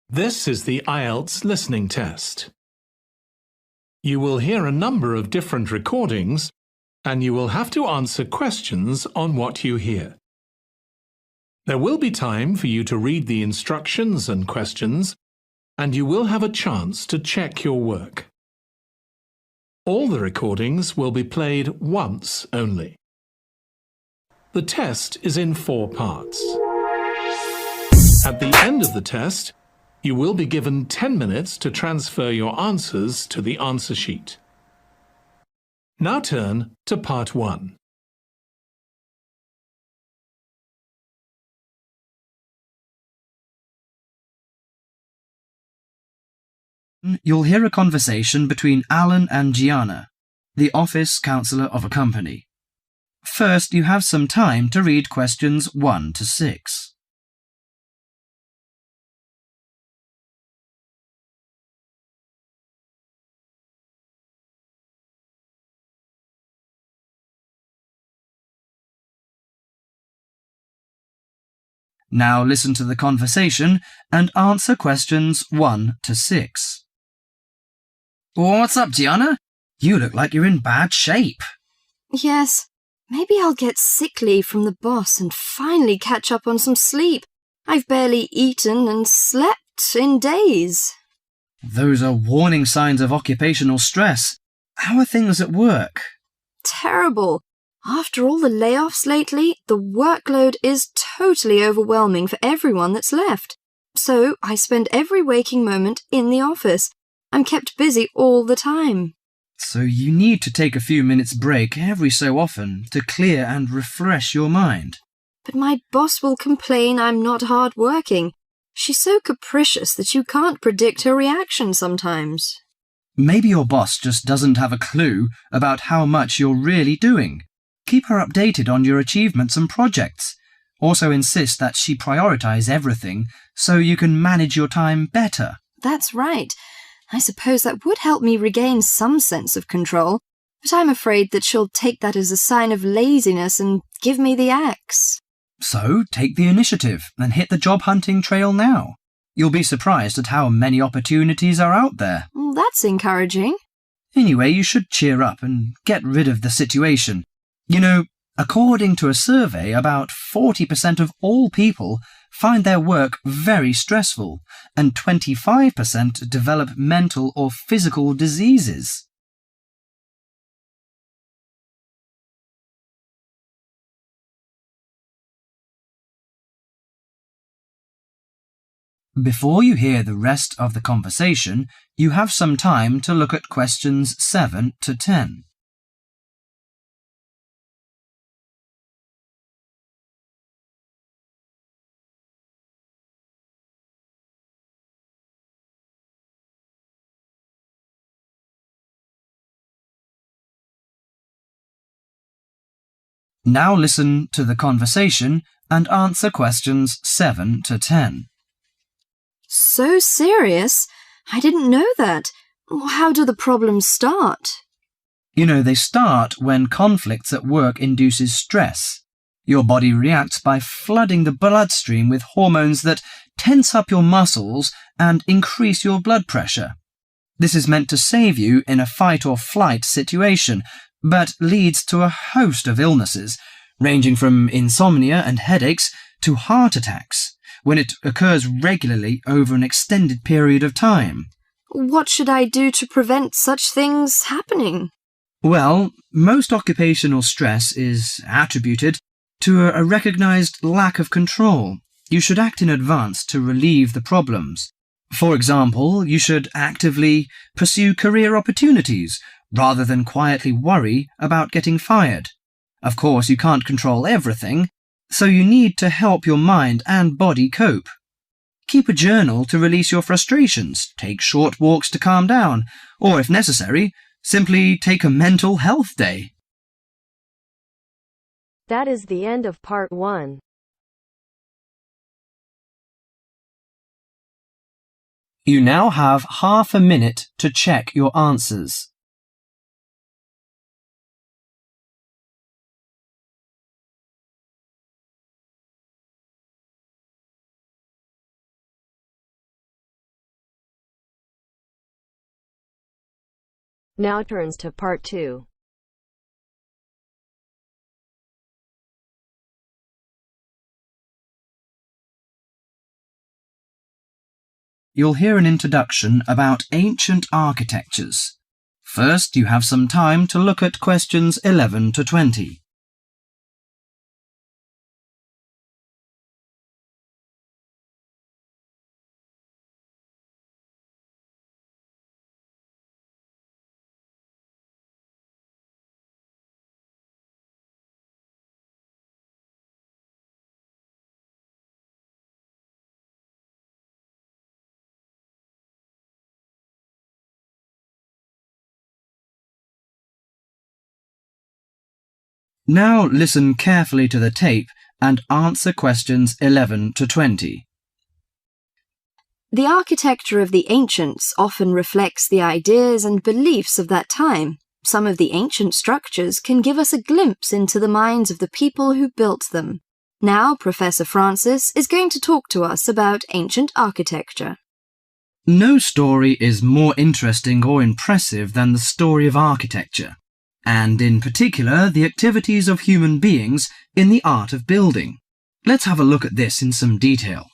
This is the Ielts listening test. You will hear a number of different recordings, and you will have to answer questions on what you hear. There will be time for you to read the instructions and questions, and you will have a chance to check your work. All the recordings will be played once only. The test is in 4 parts. At the end of the test, you will be given 10 minutes to transfer your answers to the answer sheet. Now turn to part 1. You'll hear a conversation between Alan and Gianna, the office counsellor of a company. First, you have some time to read questions 1 to 6. Now listen to the conversation and answer questions 1 to 6. What's up, Gianna? You look like you're in bad shape. Yes, maybe I'll get sick leave from the boss and finally catch up on some sleep. I've barely eaten and slept in days. Those are warning signs of occupational stress. How are things at work? Terrible. After all the layoffs lately, the workload is totally overwhelming for everyone that's left. So I spend every waking moment in the office. I'm kept busy all the time. So you need to take a few minutes break every so often to clear and refresh your mind. But my boss will complain I'm not hard-working. She's so capricious that you can't predict her reaction sometimes. Maybe your boss just doesn't have a clue about how much you're really doing. Keep her updated on your achievements and projects. Also insist that she prioritize everything so you can manage your time better. That's right. I suppose that would help me regain some sense of control, but I'm afraid that she'll take that as a sign of laziness and give me the axe. So take the initiative and hit the job hunting trail now. You'll be surprised at how many opportunities are out there. That's encouraging. Anyway, you should cheer up and get rid of the situation. You know, according to a survey, about 40% of all people find their work very stressful, and 25% develop mental or physical diseases. Before you hear the rest of the conversation, you have some time to look at questions 7 to 10. Now listen to the conversation and answer questions 7 to 10. So serious? I didn't know that. How do the problems start? You know, they start when conflicts at work induces stress. Your body reacts by flooding the bloodstream with hormones that tense up your muscles and increase your blood pressure. This is meant to save you in a fight or flight situation, but leads to a host of illnesses, ranging from insomnia and headaches to heart attacks, when it occurs regularly over an extended period of time. What should I do to prevent such things happening? Well, most occupational stress is attributed to a recognized lack of control. You should act in advance to relieve the problems. For example, you should actively pursue career opportunities rather than quietly worry about getting fired. Of course, you can't control everything, so you need to help your mind and body cope. Keep a journal to release your frustrations, take short walks to calm down, or if necessary, simply take a mental health day. That is the end of part 1. You now have half a minute to check your answers. Now turns to part 2. You'll hear an introduction about ancient architectures. First, you have some time to look at questions 11 to 20. Now listen carefully to the tape and answer questions 11 to 20. The architecture of the ancients often reflects the ideas and beliefs of that time. Some of the ancient structures can give us a glimpse into the minds of the people who built them. Now, Professor Francis is going to talk to us about ancient architecture. No story is more interesting or impressive than the story of architecture, and in particular the activities of human beings in the art of building. Let's have a look at this in some detail.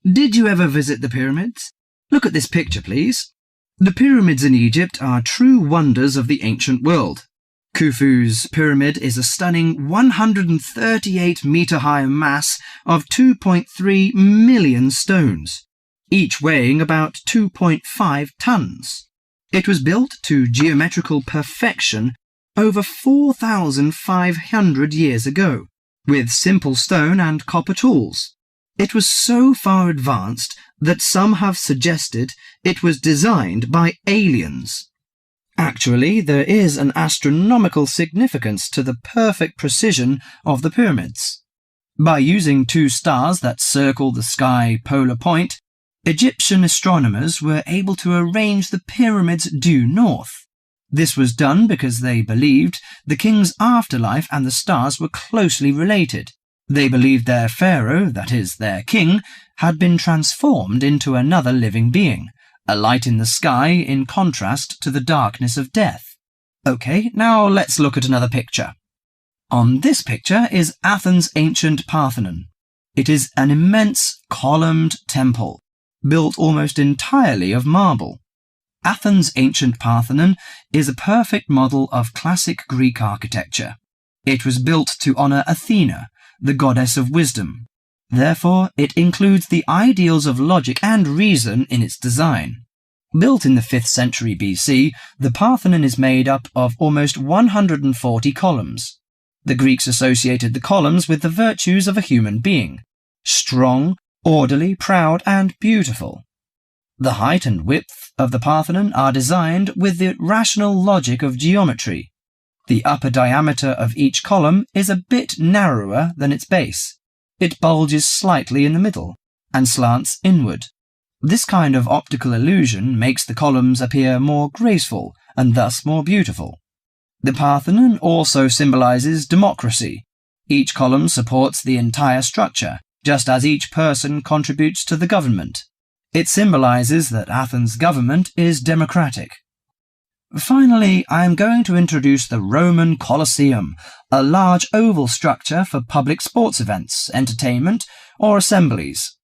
Did you ever visit the pyramids? Look at this picture, please. The pyramids in Egypt are true wonders of the ancient world. Khufu's pyramid is a stunning 138-metre-high mass of 2.3 million stones, each weighing about 2.5 tons. It was built to geometrical perfection over 4,500 years ago, with simple stone and copper tools. It was so far advanced that some have suggested it was designed by aliens. Actually, there is an astronomical significance to the perfect precision of the pyramids. By using 2 stars that circle the sky polar point, Egyptian astronomers were able to arrange the pyramids due north. This was done because they believed the king's afterlife and the stars were closely related. They believed their pharaoh, that is, their king, had been transformed into another living being, a light in the sky in contrast to the darkness of death. Okay, now let's look at another picture. On this picture is Athens' ancient Parthenon. It is an immense columned temple, built almost entirely of marble. Athens' ancient Parthenon is a perfect model of classic Greek architecture. It was built to honour Athena, the goddess of wisdom. Therefore, it includes the ideals of logic and reason in its design. Built in the 5th century BC, the Parthenon is made up of almost 140 columns. The Greeks associated the columns with the virtues of a human being: strong, orderly, proud, and beautiful. The height and width of the Parthenon are designed with the rational logic of geometry. The upper diameter of each column is a bit narrower than its base. It bulges slightly in the middle and slants inward. This kind of optical illusion makes the columns appear more graceful and thus more beautiful. The Parthenon also symbolizes democracy. Each column supports the entire structure, just as each person contributes to the government. It symbolizes that Athens' government is democratic. Finally, I am going to introduce the Roman Colosseum, a large oval structure for public sports events, entertainment, or assemblies.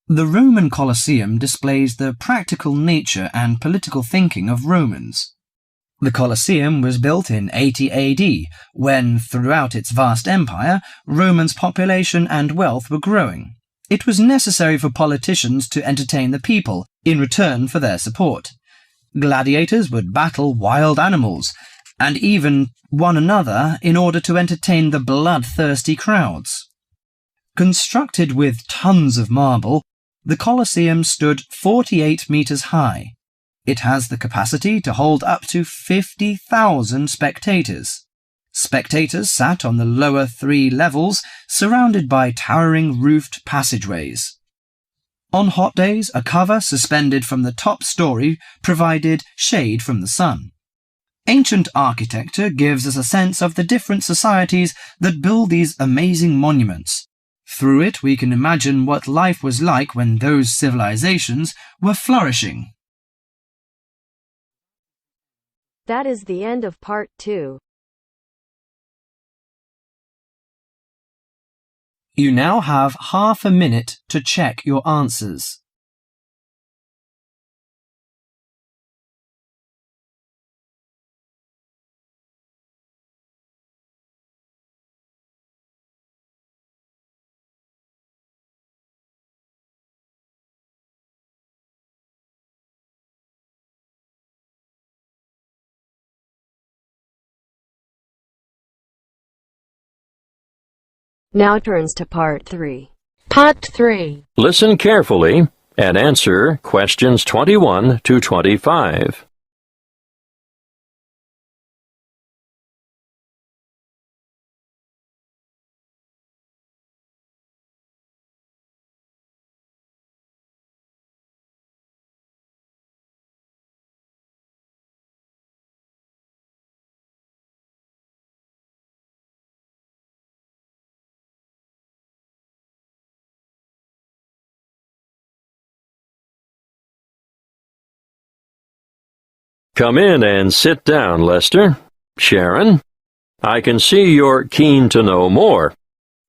The Roman Colosseum displays the practical nature and political thinking of Romans. The Colosseum was built in 80 AD, when, throughout its vast empire, Romans' population and wealth were growing. It was necessary for politicians to entertain the people in return for their support. Gladiators would battle wild animals, and even one another in order to entertain the bloodthirsty crowds. Constructed with tons of marble, the Colosseum stood 48 metres high. It has the capacity to hold up to 50,000 spectators. Spectators sat on the lower 3 levels, surrounded by towering roofed passageways. On hot days, a cover suspended from the top story provided shade from the sun. Ancient architecture gives us a sense of the different societies that build these amazing monuments. Through it, we can imagine what life was like when those civilizations were flourishing. That is the end of part 2. You now have half a minute to check your answers. Now turns to part 3. Part 3. Listen carefully and answer questions 21 to 25. Come in and sit down, Lester. Sharon, I can see you're keen to know more.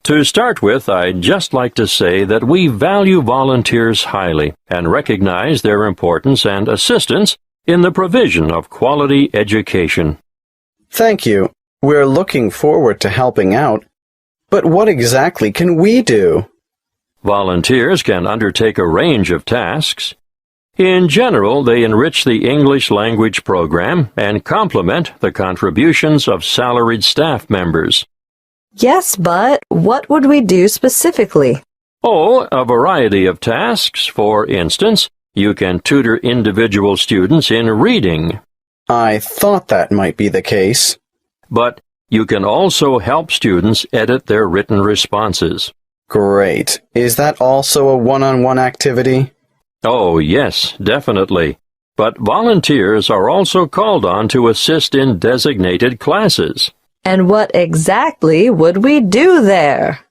To start with, I'd just like to say that we value volunteers highly and recognize their importance and assistance in the provision of quality education. Thank you. We're looking forward to helping out. But what exactly can we do? Volunteers can undertake a range of tasks. In general, they enrich the English language program and complement the contributions of salaried staff members. Yes, but what would we do specifically? Oh, a variety of tasks. For instance, you can tutor individual students in reading. I thought that might be the case. But you can also help students edit their written responses. Great. Is that also a one-on-one activity? Oh, yes, definitely. But volunteers are also called on to assist in designated classes. And what exactly would we do there?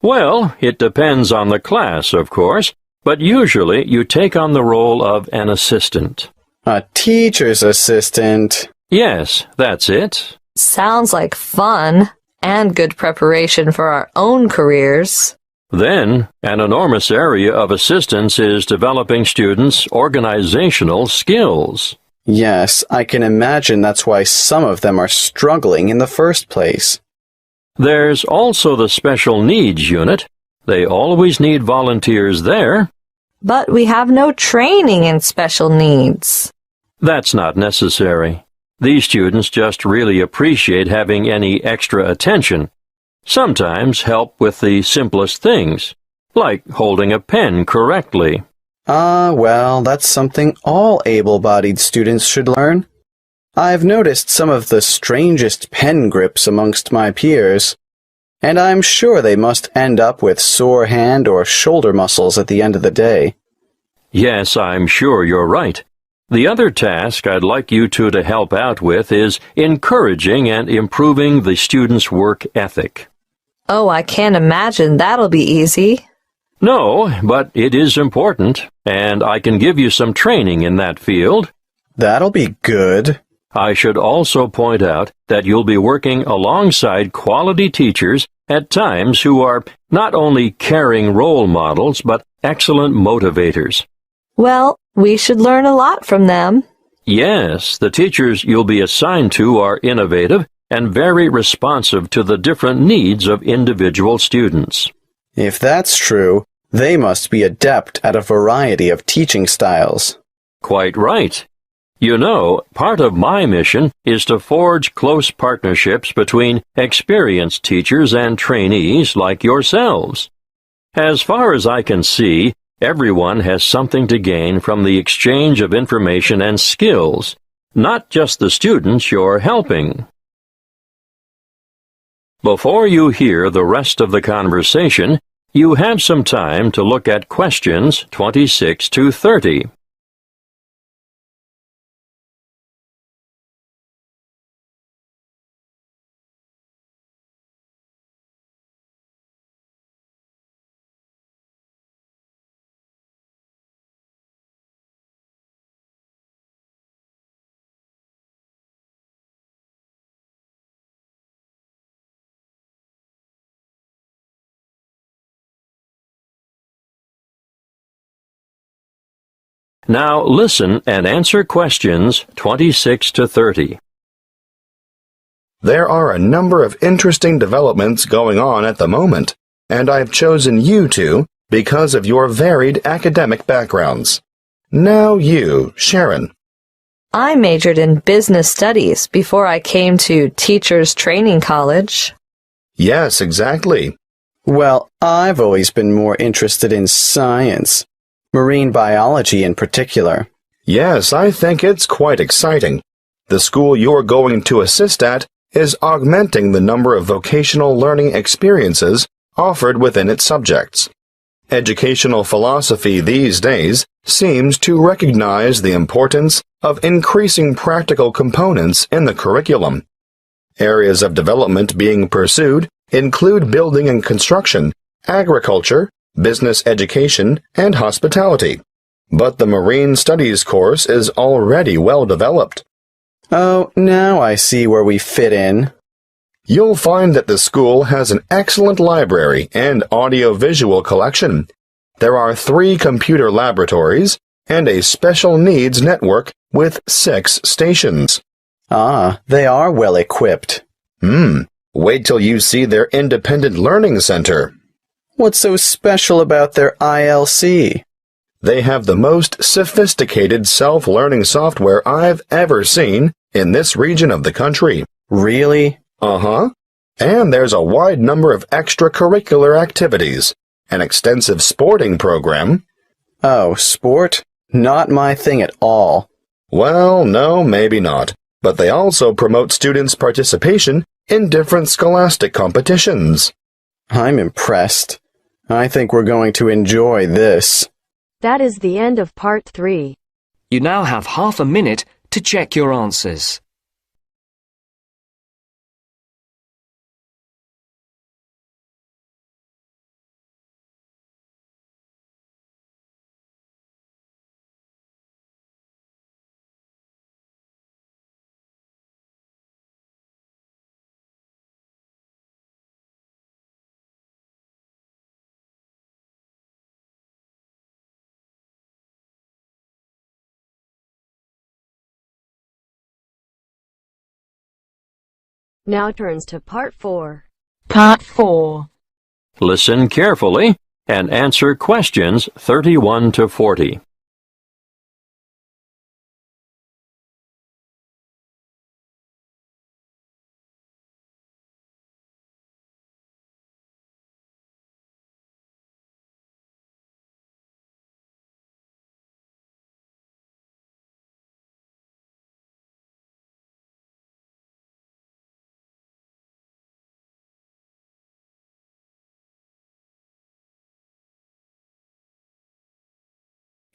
Well, it depends on the class, of course, but usually you take on the role of an assistant. A teacher's assistant. Yes, that's it. Sounds like fun and good preparation for our own careers. Then, an enormous area of assistance is developing students' organizational skills. Yes, I can imagine that's why some of them are struggling in the first place. There's also the special needs unit. They always need volunteers there. But we have no training in special needs. That's not necessary. These students just really appreciate having any extra attention. Sometimes help with the simplest things, like holding a pen correctly. Well, that's something all able-bodied students should learn. I've noticed some of the strangest pen grips amongst my peers, and I'm sure they must end up with sore hand or shoulder muscles at the end of the day. Yes, I'm sure you're right. The other task I'd like you two to help out with is encouraging and improving the students' work ethic. Oh, I can't imagine that'll be easy. No, but it is important, and I can give you some training in that field. That'll be good. I should also point out that you'll be working alongside quality teachers at times who are not only caring role models, but excellent motivators. Well, we should learn a lot from them. Yes, the teachers you'll be assigned to are innovative and very responsive to the different needs of individual students. If that's true, they must be adept at a variety of teaching styles. Quite right. You know, part of my mission is to forge close partnerships between experienced teachers and trainees like yourselves. As far as I can see, everyone has something to gain from the exchange of information and skills, not just the students you're helping. Before you hear the rest of the conversation, you have some time to look at questions 26 to 30. Now listen and answer questions 26 to 30. There are a number of interesting developments going on at the moment, and I've chosen you two because of your varied academic backgrounds. Now you, Sharon. I majored in business studies before I came to Teachers Training College. Yes, exactly. Well, I've always been more interested in science, marine biology in particular. Yes, I think it's quite exciting. The school you're going to assist at is augmenting the number of vocational learning experiences offered within its subjects. Educational philosophy these days seems to recognize the importance of increasing practical components in the curriculum. Areas of development being pursued include building and construction, agriculture, business education, and hospitality. But the Marine Studies course is already well developed. Oh, now I see where we fit in. You'll find that the school has an excellent library and audio-visual collection. There are 3 computer laboratories and a special needs network with 6 stations. Ah, they are well equipped. Wait till you see their independent learning center. What's so special about their ILC? They have the most sophisticated self-learning software I've ever seen in this region of the country. Really? Uh-huh. And there's a wide number of extracurricular activities, an extensive sporting program. Oh, sport? Not my thing at all. Well, no, maybe not. But they also promote students' participation in different scholastic competitions. I'm impressed. I think we're going to enjoy this. That is the end of part 3. You now have half a minute to check your answers. Now turns to part 4. Part 4. Listen carefully and answer questions 31 to 40.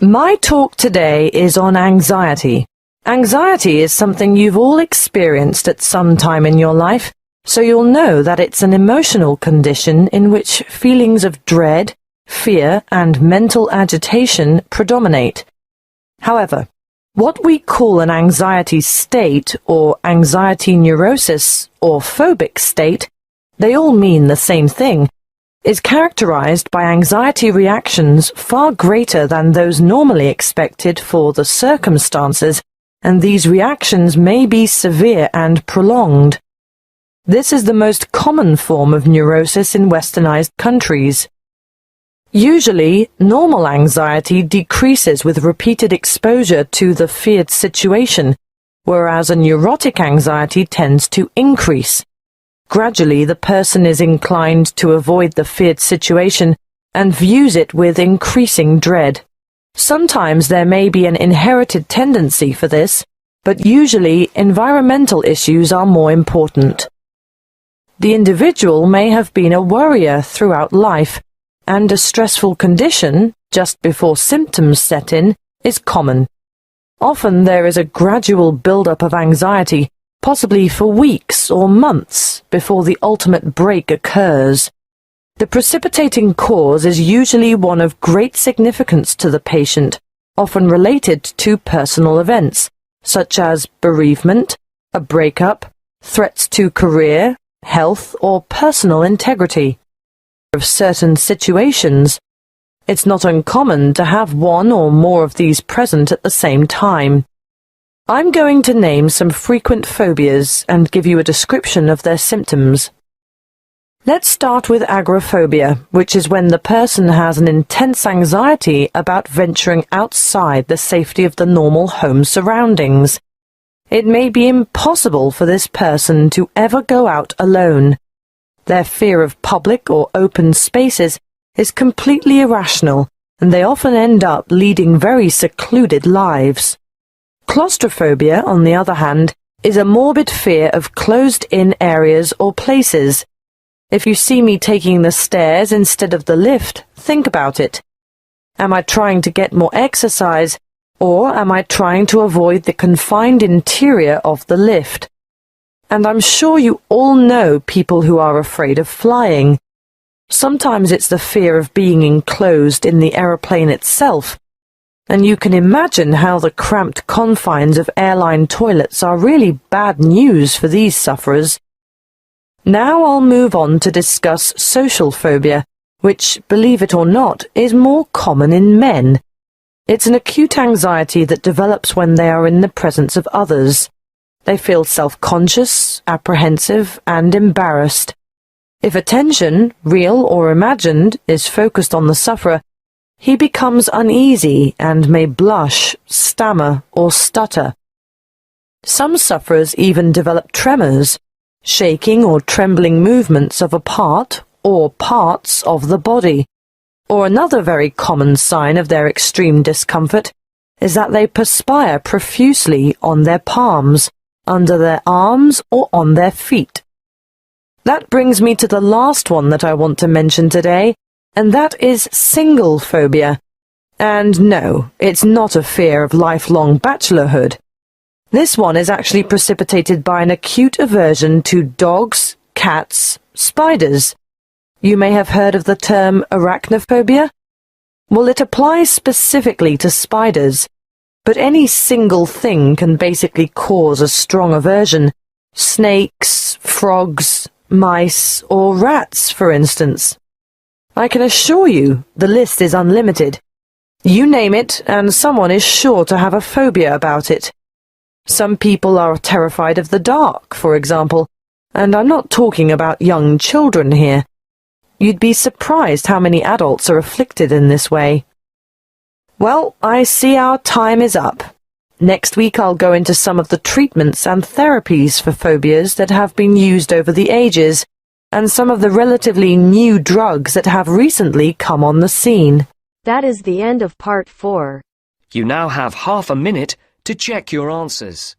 My talk today is on anxiety. Anxiety is something you've all experienced at some time in your life, so you'll know that it's an emotional condition in which feelings of dread, fear, and mental agitation predominate. However, what we call an anxiety state or anxiety neurosis or phobic state, they all mean the same thing, is characterized by anxiety reactions far greater than those normally expected for the circumstances, and these reactions may be severe and prolonged. This is the most common form of neurosis in westernized countries. Usually, normal anxiety decreases with repeated exposure to the feared situation, whereas a neurotic anxiety tends to increase. Gradually, the person is inclined to avoid the feared situation and views it with increasing dread. Sometimes there may be an inherited tendency for this, but usually environmental issues are more important. The individual may have been a worrier throughout life, and a stressful condition, just before symptoms set in, is common. Often there is a gradual build-up of anxiety, possibly for weeks or months before the ultimate break occurs. The precipitating cause is usually one of great significance to the patient, often related to personal events, such as bereavement, a breakup, threats to career, health, or personal integrity. Of certain situations, It's not uncommon to have one or more of these present at the same time. I'm going to name some frequent phobias and give you a description of their symptoms. Let's start with agoraphobia, which is when the person has an intense anxiety about venturing outside the safety of the normal home surroundings. It may be impossible for this person to ever go out alone. Their fear of public or open spaces is completely irrational, and they often end up leading very secluded lives. Claustrophobia, on the other hand, is a morbid fear of closed-in areas or places. If you see me taking the stairs instead of the lift, think about it. Am I trying to get more exercise, or am I trying to avoid the confined interior of the lift? And I'm sure you all know people who are afraid of flying. Sometimes it's the fear of being enclosed in the aeroplane itself, and you can imagine how the cramped confines of airline toilets are really bad news for these sufferers. Now I'll move on to discuss social phobia, which, believe it or not, is more common in men. It's an acute anxiety that develops when they are in the presence of others. They feel self-conscious, apprehensive, and embarrassed. If attention, real or imagined, is focused on the sufferer, he becomes uneasy and may blush, stammer, or stutter. Some sufferers even develop tremors, shaking or trembling movements of a part or parts of the body. Or another very common sign of their extreme discomfort is that they perspire profusely on their palms, under their arms, or on their feet. That brings me to the last one that I want to mention today, and that is single phobia. And no, it's not a fear of lifelong bachelorhood. This one is actually precipitated by an acute aversion to dogs, cats, spiders. You may have heard of the term arachnophobia. Well, it applies specifically to spiders, but any single thing can basically cause a strong aversion. Snakes, frogs, mice, or rats, for instance. I can assure you the list is unlimited. You name it, and someone is sure to have a phobia about it. Some people are terrified of the dark, for example, and I'm not talking about young children here. You'd be surprised how many adults are afflicted in this way. Well, I see our time is up. Next week I'll go into some of the treatments and therapies for phobias that have been used over the ages, and some of the relatively new drugs that have recently come on the scene. That is the end of part 4. You now have half a minute to check your answers.